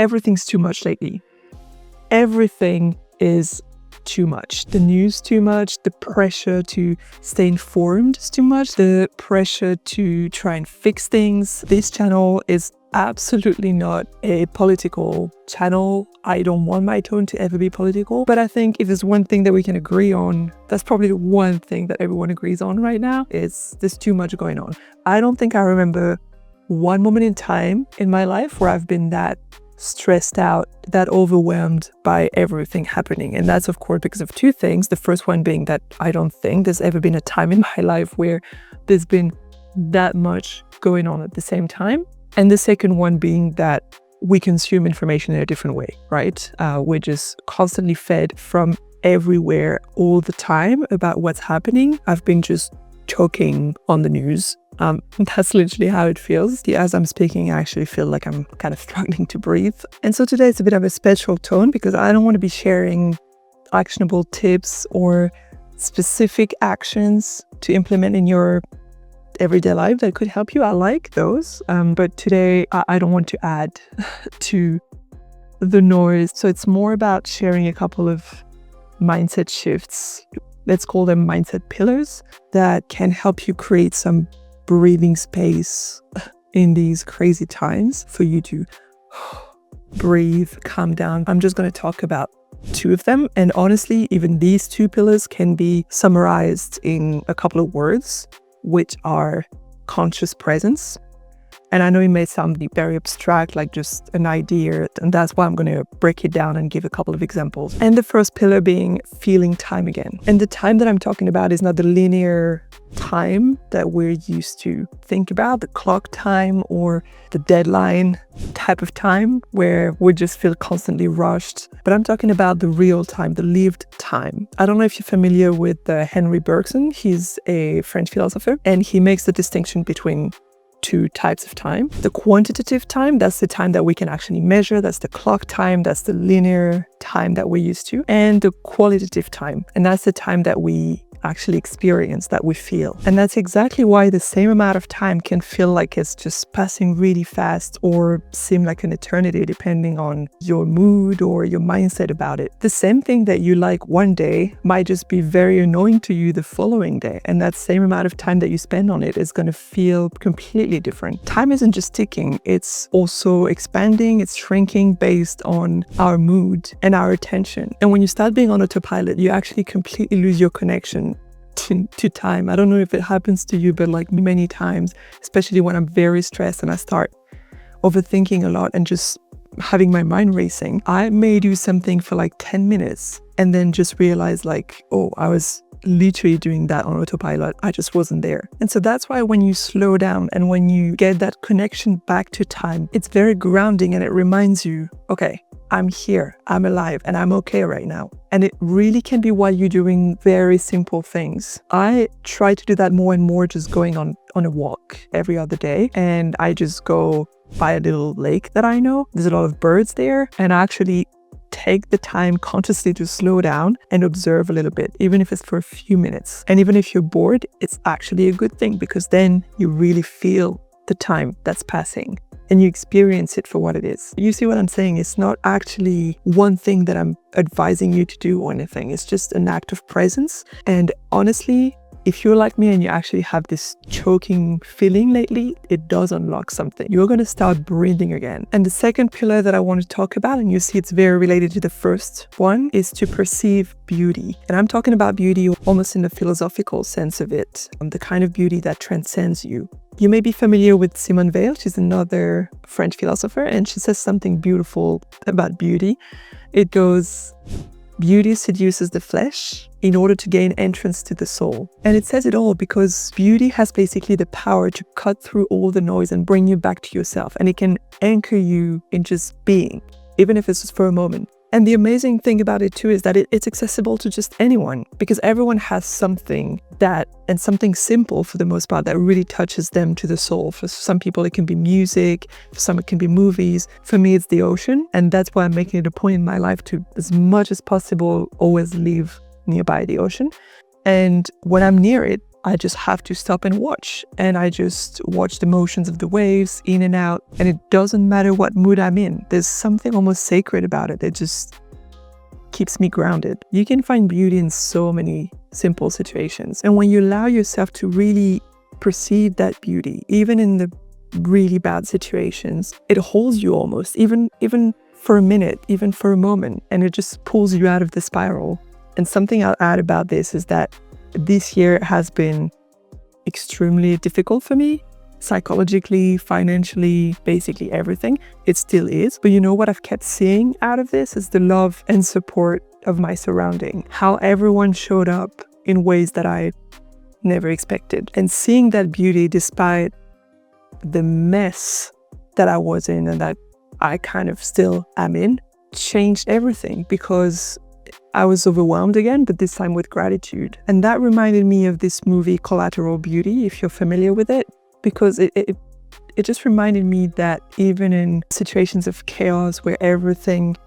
everything's too much lately. Everything is too much. The news too much, the pressure to stay informed is too much, the pressure to try and fix things. This channel is absolutely not a political channel. I don't want my tone to ever be political, but I think if there's one thing that we can agree on, that's probably the one thing that everyone agrees on right now, is there's too much going on. I don't think I remember one moment in time in my life where I've been that stressed out, that overwhelmed by everything happening. And that's of course because of two things. The first one being that I don't think there's ever been a time in my life where there's been that much going on at the same time. And the second one being that we consume information in a different way, right? We're just constantly fed from everywhere all the time about what's happening. I've been just choking on the news. That's literally how it feels. As I'm speaking, I actually feel like I'm kind of struggling to breathe. And so today it's a bit of a special tone because I don't want to be sharing actionable tips or specific actions to implement in your everyday life that could help you. I like those. But today I don't want to add to the noise. So it's more about sharing a couple of mindset shifts. Let's call them mindset pillars that can help you create some breathing space in these crazy times for you to breathe, calm down. I'm just going to talk about two of them. And honestly, even these two pillars can be summarized in a couple of words, which are conscious presence. And I know it may sound very abstract, like just an idea, and that's why I'm going to break it down and give a couple of examples. And the first pillar being feeling time again. And the time that I'm talking about is not the linear time that we're used to think about, the clock time or the deadline type of time where we just feel constantly rushed. But I'm talking about the real time, the lived time. I don't know if you're familiar with Henri Bergson. He's a French philosopher, and he makes the distinction between two types of time. The quantitative time, that's the time that we can actually measure. That's the clock time. That's the linear time that we're used to. And the qualitative time. And that's the time that we actually experience, that we feel. And that's exactly why the same amount of time can feel like it's just passing really fast or seem like an eternity depending on your mood or your mindset about it. The same thing that you like one day might just be very annoying to you the following day. And that same amount of time that you spend on it is going to feel completely different. Time isn't just ticking, it's also expanding, it's shrinking based on our mood and our attention. And when you start being on autopilot, you actually completely lose your connection to time. I don't know if it happens to you, but like many times, especially when I'm very stressed and I start overthinking a lot and just having my mind racing, I may do something for like 10 minutes and then just realize like, oh, I was literally doing that on autopilot. I just wasn't there. And so that's why when you slow down and when you get that connection back to time, it's very grounding and it reminds you, okay, I'm here, I'm alive, and I'm okay right now. And it really can be while you're doing very simple things. I try to do that more and more, just going on a walk every other day. And I just go by a little lake that I know. There's a lot of birds there. And I actually take the time consciously to slow down and observe a little bit, even if it's for a few minutes. And even if you're bored, it's actually a good thing because then you really feel the time that's passing and you experience it for what it is. You see what I'm saying? It's not actually one thing that I'm advising you to do or anything. It's just an act of presence. And honestly, if you're like me and you actually have this choking feeling lately, it does unlock something. You're going to start breathing again. And the second pillar that I want to talk about, and you see it's very related to the first one, is to perceive beauty. And I'm talking about beauty almost in the philosophical sense of it, the kind of beauty that transcends you. You may be familiar with Simone Weil. She's another French philosopher, and she says something beautiful about beauty. It goes, beauty seduces the flesh in order to gain entrance to the soul. And it says it all because beauty has basically the power to cut through all the noise and bring you back to yourself. And it can anchor you in just being, even if it's just for a moment. And the amazing thing about it too is that it's accessible to just anyone because everyone has something and something simple for the most part that really touches them to the soul. For some people, it can be music. For some, it can be movies. For me, it's the ocean. And that's why I'm making it a point in my life to, as much as possible, always live nearby the ocean. And when I'm near it, I just have to stop and watch. And I just watch the motions of the waves in and out. And it doesn't matter what mood I'm in. There's something almost sacred about it. It just keeps me grounded. You can find beauty in so many simple situations. And when you allow yourself to really perceive that beauty, even in the really bad situations, it holds you almost, even for a minute, even for a moment, and it just pulls you out of the spiral. And something I'll add about this is that this year has been extremely difficult for me, psychologically, financially, basically everything. It still is. But you know what I've kept seeing out of this is the love and support of my surrounding, how everyone showed up in ways that I never expected. And seeing that beauty despite the mess that I was in and that I kind of still am in changed everything, because I was overwhelmed again, but this time with gratitude. And that reminded me of this movie Collateral Beauty, if you're familiar with it, because it just reminded me that even in situations of chaos where everything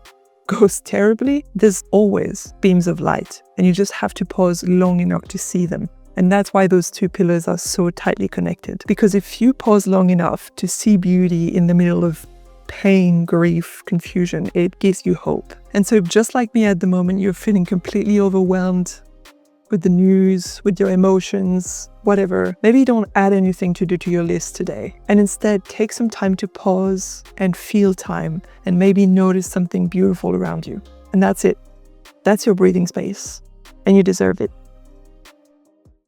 goes terribly, there's always beams of light, and you just have to pause long enough to see them. And that's why those two pillars are so tightly connected. Because if you pause long enough to see beauty in the middle of pain, grief, confusion, it gives you hope. And so just like me at the moment, you're feeling completely overwhelmed with the news, with your emotions, whatever. Maybe don't add anything to do to your list today. And instead take some time to pause and feel time, and maybe notice something beautiful around you. And that's it. That's your breathing space. And you deserve it.